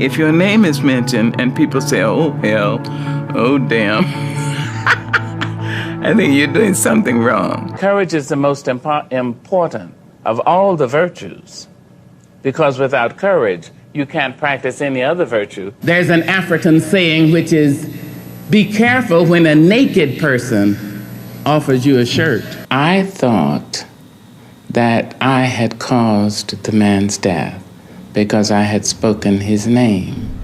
If your name is mentioned and people say, oh, hell, oh, damn, I think you're doing something wrong. Courage is the most important of all the virtues, because without courage, you can't practice any other virtue. There's an African saying which is, be careful when a naked person offers you a shirt. I thought that I had caused the man's death because I had spoken his name.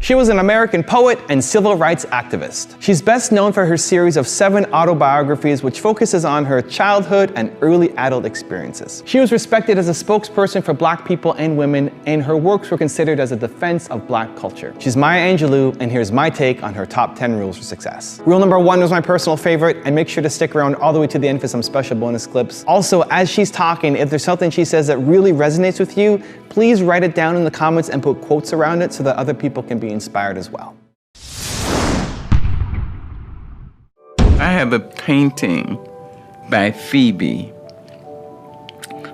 She was an American poet and civil rights activist. She's best known for her series of 7 autobiographies, which focuses on her childhood and early adult experiences. She was respected as a spokesperson for Black people and women, and her works were considered as a defense of Black culture. She's Maya Angelou, and here's my take on her top 10 rules for success. Rule number 1 was my personal favorite, and make sure to stick around all the way to the end for some special bonus clips. Also, as she's talking, if there's something she says that really resonates with you, please write it down in the comments and put quotes around it so that other people can be inspired as well. I have a painting by Phoebe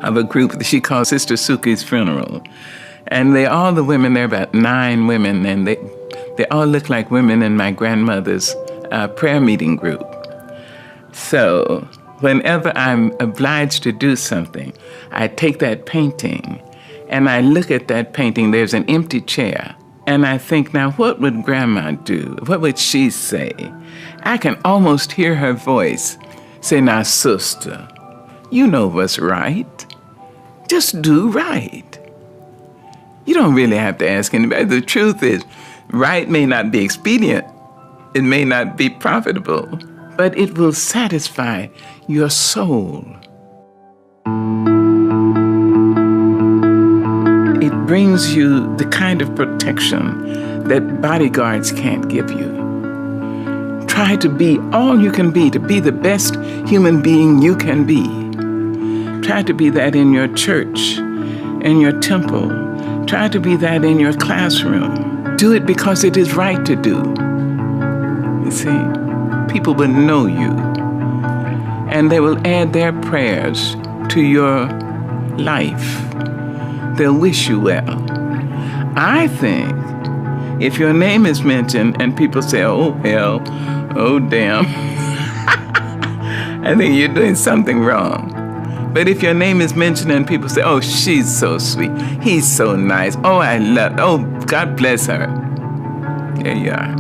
of a group that she calls Sister Suki's Funeral. And all the women, there are about 9 women, and they all look like women in my grandmother's prayer meeting group. So whenever I'm obliged to do something, I take that painting and I look at that painting. There's an empty chair. And I think, now, what would Grandma do? What would she say? I can almost hear her voice say, now, sister, you know what's right. Just do right. You don't really have to ask anybody. The truth is, right may not be expedient. It may not be profitable, but it will satisfy your soul. It brings you the kind of protection that bodyguards can't give you. Try to be all you can be, to be the best human being you can be. Try to be that in your church, in your temple. Try to be that in your classroom. Do it because it is right to do. You see, people will know you, and they will add their prayers to your life. They'll wish you well. I think if your name is mentioned and people say, oh, hell, oh, damn, I think you're doing something wrong. But if your name is mentioned and people say, oh, she's so sweet, he's so nice, oh, I love, oh, God bless her. There you are.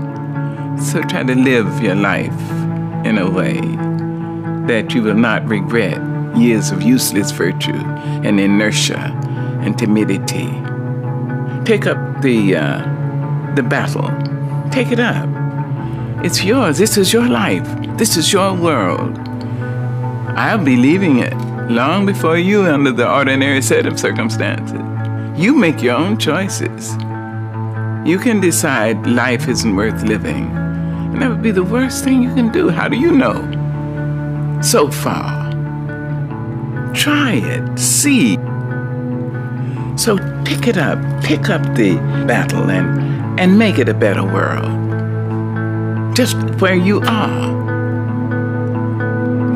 So try to live your life in a way that you will not regret years of useless virtue and inertia and timidity. Take up the battle. Take it up. It's yours. This is your life. This is your world. I'll be leaving it long before you under the ordinary set of circumstances. You make your own choices. You can decide life isn't worth living, and that would be the worst thing you can do. How do you know? So far. Try it. See. So pick it up, pick up the battle and make it a better world. Just where you are.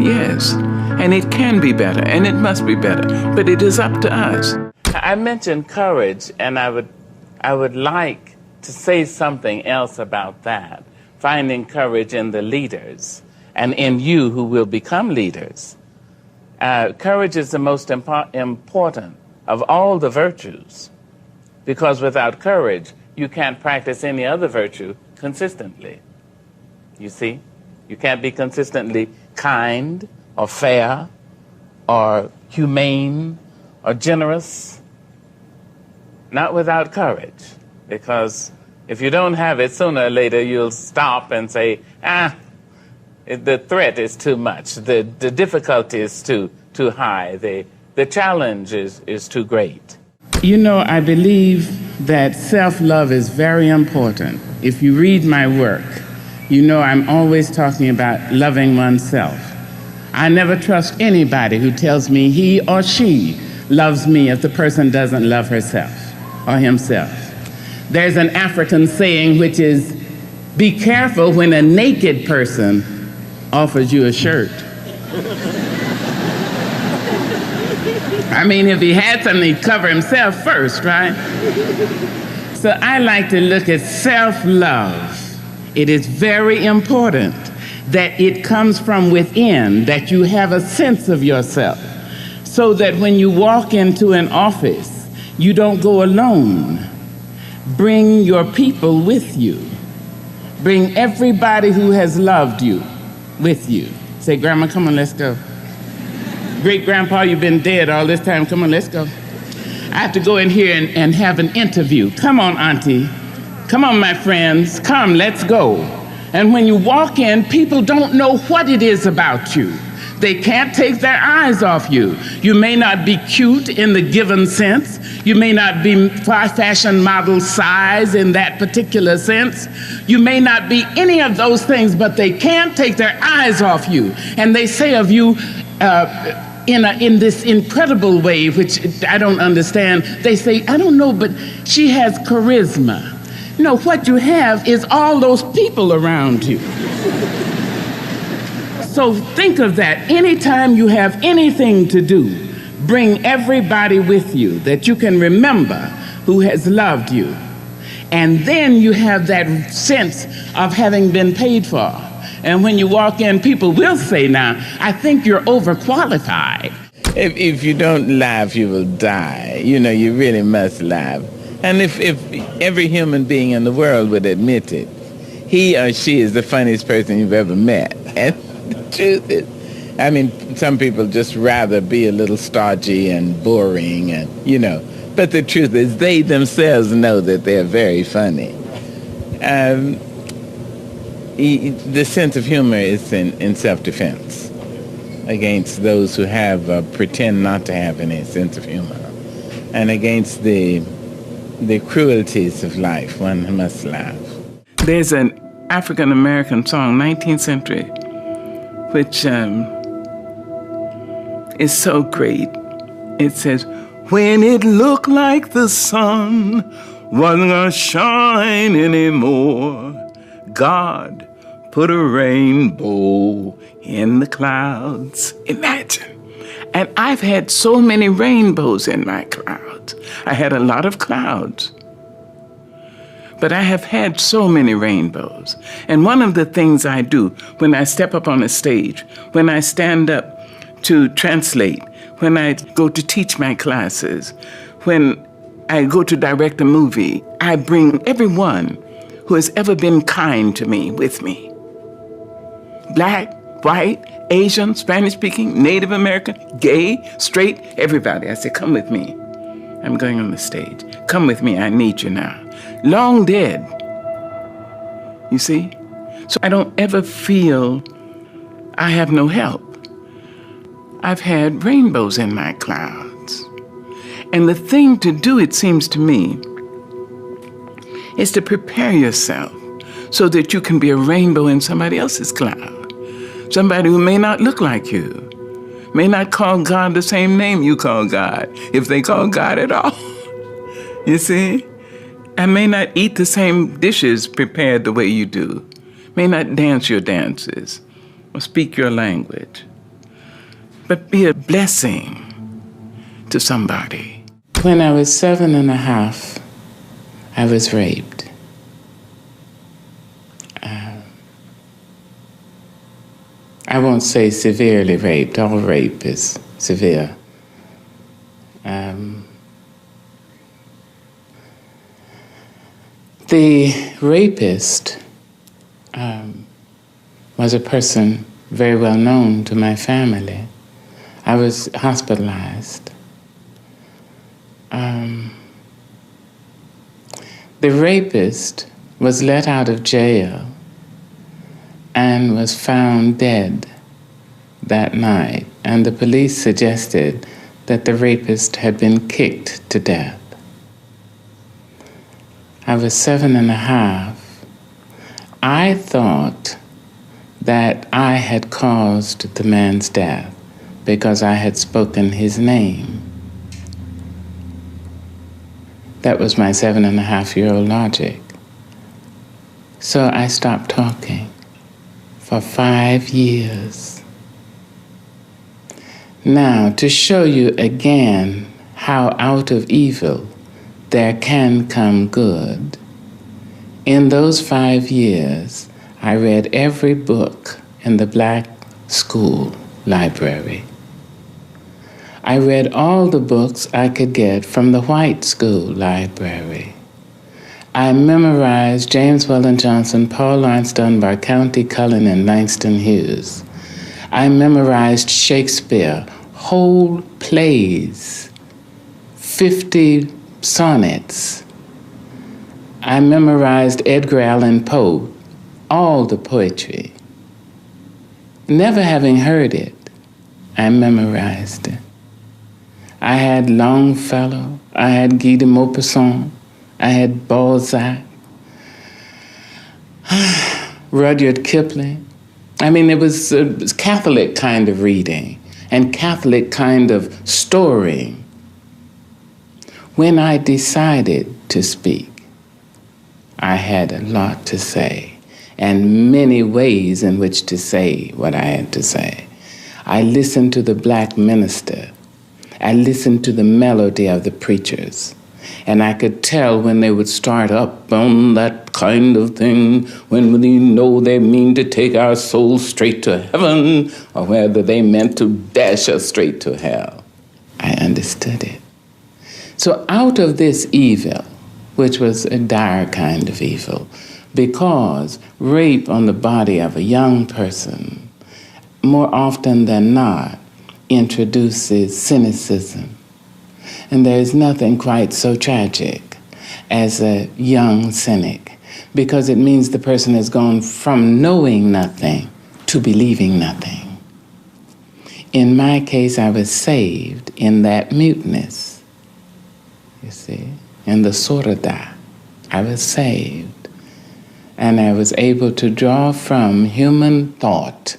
Yes, and it can be better, and it must be better, but it is up to us. I mentioned courage, and I would like to say something else about that. Finding courage in the leaders and in you who will become leaders. Courage is the most important of all the virtues, because without courage, you can't practice any other virtue consistently. You see? You can't be consistently kind or fair or humane or generous, not without courage, because if you don't have it, sooner or later you'll stop and say, the threat is too much, the difficulty is too high, the challenge is too great. You know, I believe that self-love is very important. If you read my work, you know I'm always talking about loving oneself. I never trust anybody who tells me he or she loves me if the person doesn't love herself or himself. There's an African saying which is, be careful when a naked person offers you a shirt. I mean, if he had something, he'd cover himself first, right? So I like to look at self-love. It is very important that it comes from within, that you have a sense of yourself, so that when you walk into an office, you don't go alone. Bring your people with you. Bring everybody who has loved you with you. Say, Grandma, come on, let's go. Great-grandpa, you've been dead all this time. Come on, let's go. I have to go in here and have an interview. Come on, Auntie. Come on, my friends. Come, let's go. And when you walk in, people don't know what it is about you. They can't take their eyes off you. You may not be cute in the given sense. You may not be fashion model size in that particular sense. You may not be any of those things, but they can't take their eyes off you. And they say of you, in this incredible way, which I don't understand, they say, I don't know, but she has charisma. No, what you have is all those people around you. So think of that. Anytime you have anything to do, bring everybody with you that you can remember who has loved you. And then you have that sense of having been paid for. And when you walk in, people will say, now, I think you're overqualified. If you don't laugh, you will die. You know, you really must laugh. And if every human being in the world would admit it, he or she is the funniest person you've ever met. And the truth is, I mean, some people just rather be a little stodgy and boring and, you know. But the truth is, they themselves know that they're very funny. The sense of humor is in self-defense against those who have pretend not to have any sense of humor, and against the cruelties of life. One must laugh. There's an African-American song, 19th century, which is so great. It says, when it looked like the sun wasn't gonna shine anymore, God put a rainbow in the clouds. Imagine. And I've had so many rainbows in my clouds. I had a lot of clouds. But I have had so many rainbows. And one of the things I do when I step up on a stage, when I stand up to translate, when I go to teach my classes, when I go to direct a movie, I bring everyone who has ever been kind to me with me. Black, white, Asian, Spanish-speaking, Native American, gay, straight, everybody. I say, come with me. I'm going on the stage. Come with me, I need you now. Long dead, you see? So I don't ever feel I have no help. I've had rainbows in my clouds. And the thing to do, it seems to me, is to prepare yourself so that you can be a rainbow in somebody else's cloud. Somebody who may not look like you, may not call God the same name you call God, if they call God at all. You see? And may not eat the same dishes prepared the way you do, may not dance your dances or speak your language, but be a blessing to somebody. When I was 7.5, I was raped. I won't say severely raped. All rape is severe. The rapist was a person very well known to my family. I was hospitalized. The rapist was let out of jail and was found dead that night, and the police suggested that the rapist had been kicked to death. I was 7.5. I thought that I had caused the man's death because I had spoken his name. That was my 7.5-year-old logic. So I stopped talking for 5 years. Now, to show you again how out of evil there can come good. In those 5 years, I read every book in the black school library. I read all the books I could get from the white school library. I memorized James Weldon Johnson, Paul Laurence Dunbar, County Cullen, and Langston Hughes. I memorized Shakespeare, whole plays, 50 sonnets. I memorized Edgar Allan Poe, all the poetry. Never having heard it, I memorized it. I had Longfellow, I had Guy de Maupassant, I had Balzac, Rudyard Kipling. I mean, it was a Catholic kind of reading and Catholic kind of story. When I decided to speak, I had a lot to say and many ways in which to say what I had to say. I listened to the black minister. I listened to the melody of the preachers. And I could tell when they would start up on that kind of thing, when we know they mean to take our souls straight to heaven, or whether they meant to dash us straight to hell. I understood it. So out of this evil, which was a dire kind of evil, because rape on the body of a young person, more often than not, introduces cynicism. And there is nothing quite so tragic as a young cynic, because it means the person has gone from knowing nothing to believing nothing. In my case, I was saved in that muteness, you see, in the sorada. I was saved, and I was able to draw from human thought,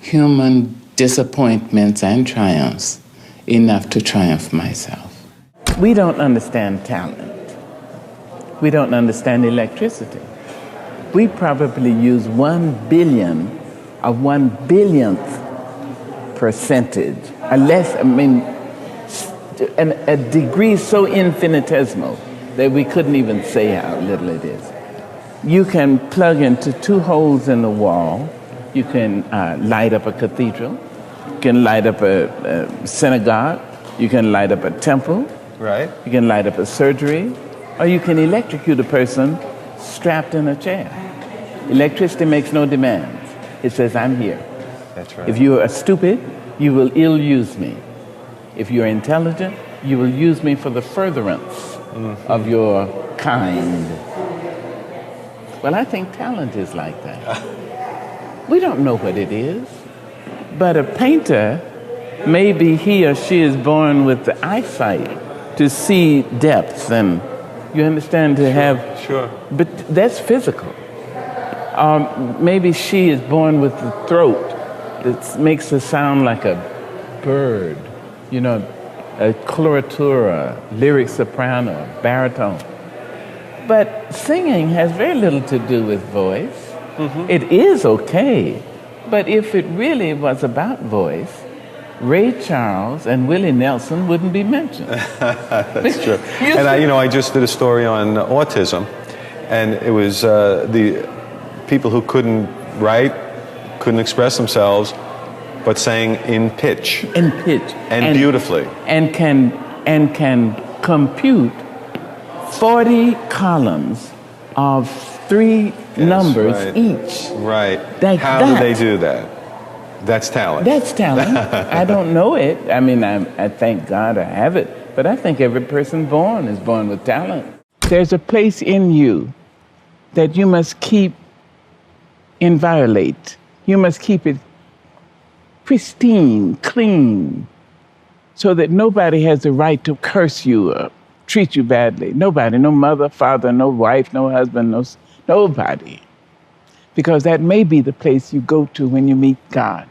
human disappointments and triumphs, enough to triumph myself. We don't understand talent. We don't understand electricity. We probably use 1 billion of 1 billionth percentage, a degree so infinitesimal that we couldn't even say how little it is. You can plug into 2 holes in the wall. You can light up a cathedral. You can light up a synagogue. You can light up a temple. Right. You can light up a surgery. Or you can electrocute a person strapped in a chair. Electricity makes no demands. It says, I'm here. That's right. If you are stupid, you will ill-use me. If you're intelligent, you will use me for the furtherance of your kind. Well, I think talent is like that. We don't know what it is. But a painter, maybe he or she is born with the eyesight to see depth, and you understand, to have... Sure. But that's physical. Maybe she is born with the throat that makes her sound like a bird, you know, a coloratura, lyric soprano, baritone. But singing has very little to do with voice. Mm-hmm. It is okay. But if it really was about voice, Ray Charles and Willie Nelson wouldn't be mentioned. That's true. And I just did a story on autism, and it was the people who couldn't write, couldn't express themselves, but sang in pitch. In pitch. And beautifully. And can compute 40 columns of 3 numbers each. Right. How do they do that? That's talent. That's talent. I don't know it. I mean, I thank God I have it. But I think every person born is born with talent. There's a place in you that you must keep inviolate. You must keep it pristine, clean, so that nobody has the right to curse you or treat you badly. Nobody, no mother, father, no wife, no husband, nobody. Because that may be the place you go to when you meet God.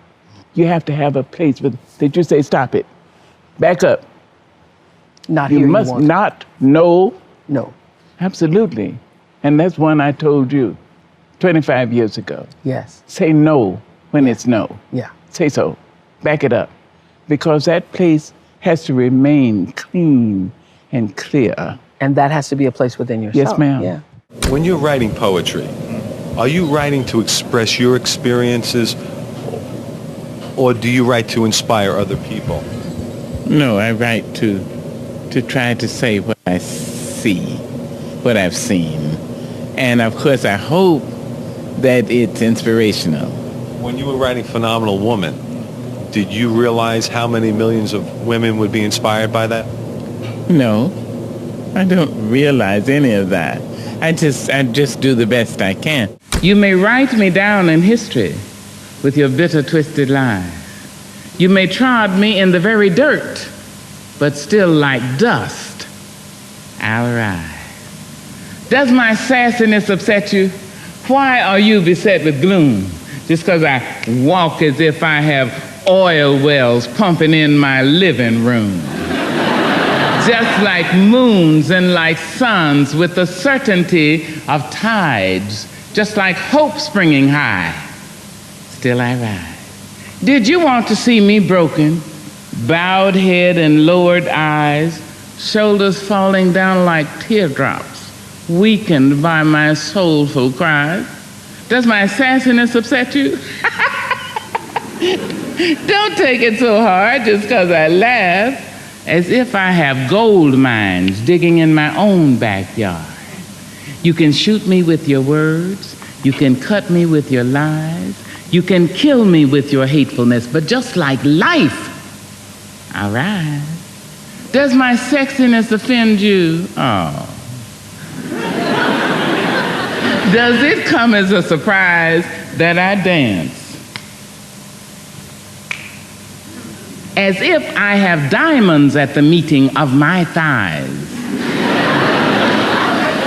You have to have a place that you say, stop it, back up. Not you here. Must you want not, no. No. Absolutely. And that's one I told you 25 years ago. Yes. Say no when it's no. Yeah. Say so. Back it up. Because that place has to remain clean and clear. And that has to be a place within yourself. Yes, ma'am. Yeah. When you're writing poetry, are you writing to express your experiences, or do you write to inspire other people? No, I write to try to say what I see, what I've seen. And of course, I hope that it's inspirational. When you were writing Phenomenal Woman, did you realize how many millions of women would be inspired by that? No, I don't realize any of that. I just do the best I can. You may write me down in history with your bitter, twisted lies. You may trod me in the very dirt, but still like dust, I'll rise. Does my sassiness upset you? Why are you beset with gloom? Just because I walk as if I have oil wells pumping in my living room. Just like moons and like suns with the certainty of tides, just like hope springing high, still I rise. Did you want to see me broken, bowed head and lowered eyes, shoulders falling down like teardrops, weakened by my soulful cries? Does my sassiness upset you? Don't take it so hard just because I laugh, as if I have gold mines digging in my own backyard. You can shoot me with your words, you can cut me with your lies, you can kill me with your hatefulness, but just like life, I'll rise. Does my sexiness offend you? Oh. Does it come as a surprise that I dance as if I have diamonds at the meeting of my thighs?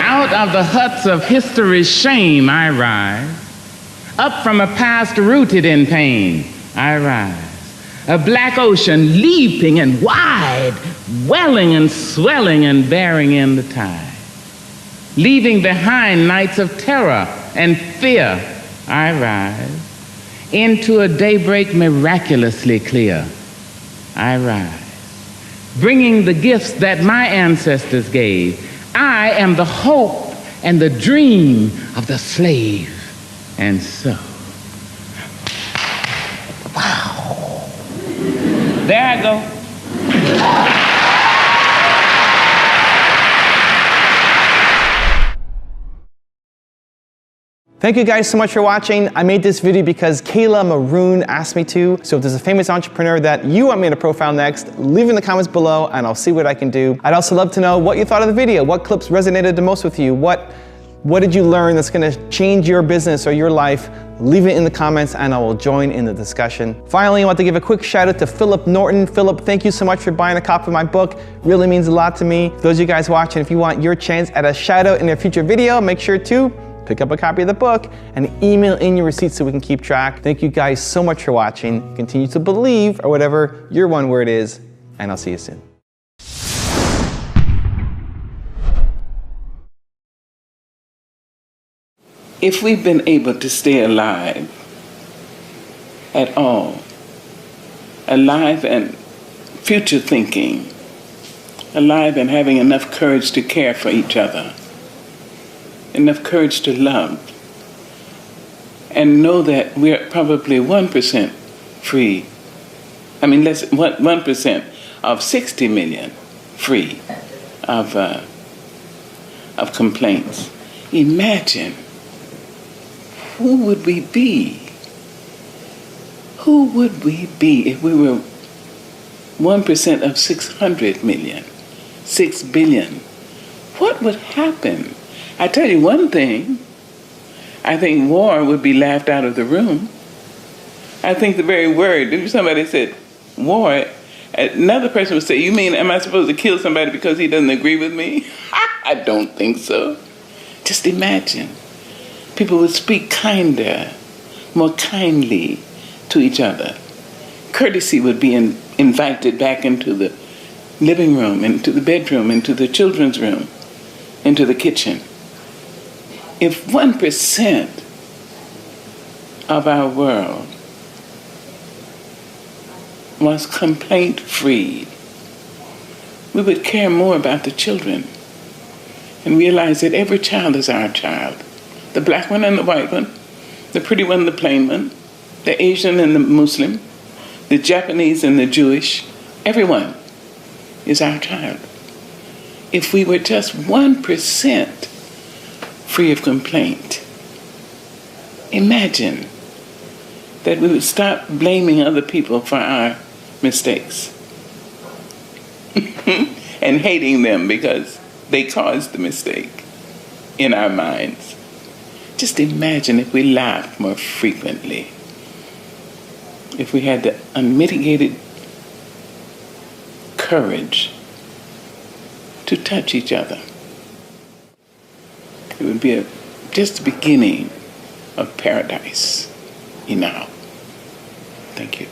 Out of the huts of history's shame I rise. Up from a past rooted in pain I rise. A black ocean leaping and wide, welling and swelling and bearing in the tide. Leaving behind nights of terror and fear I rise. Into a daybreak miraculously clear I rise, bringing the gifts that my ancestors gave. I am the hope and the dream of the slave. And so, wow, there I go. Thank you guys so much for watching. I made this video because Kayla Maroon asked me to. So if there's a famous entrepreneur that you want me to profile next, leave in the comments below and I'll see what I can do. I'd also love to know what you thought of the video. What clips resonated the most with you? What did you learn that's gonna change your business or your life? Leave it in the comments and I will join in the discussion. Finally, I want to give a quick shout out to Philip Norton. Philip, thank you so much for buying a copy of my book. Really means a lot to me. For those of you guys watching, if you want your chance at a shout out in a future video, make sure to pick up a copy of the book and email in your receipts so we can keep track. Thank you guys so much for watching. Continue to believe, or whatever your one word is, and I'll see you soon. If we've been able to stay alive at all, alive and future thinking, alive and having enough courage to care for each other, enough courage to love, and know that we're probably 1% free. I mean, 1% of 60 million free of complaints. Imagine, who would we be? Who would we be if we were 1% of 600 million, 6 billion? What would happen? I tell you one thing, I think war would be laughed out of the room. I think the very word, if somebody said war, another person would say, you mean, am I supposed to kill somebody because he doesn't agree with me? I don't think so. Just imagine. People would speak kinder, more kindly to each other. Courtesy would be invited back into the living room, into the bedroom, into the children's room, into the kitchen. If 1% of our world was complaint-free, we would care more about the children and realize that every child is our child. The black one and the white one, the pretty one and the plain one, the Asian and the Muslim, the Japanese and the Jewish, everyone is our child. If we were just 1% free of complaint, imagine that we would stop blaming other people for our mistakes and hating them because they caused the mistake in our minds. Just imagine if we laughed more frequently, if we had the unmitigated courage to touch each other. It would be just the beginning of paradise. Thank you.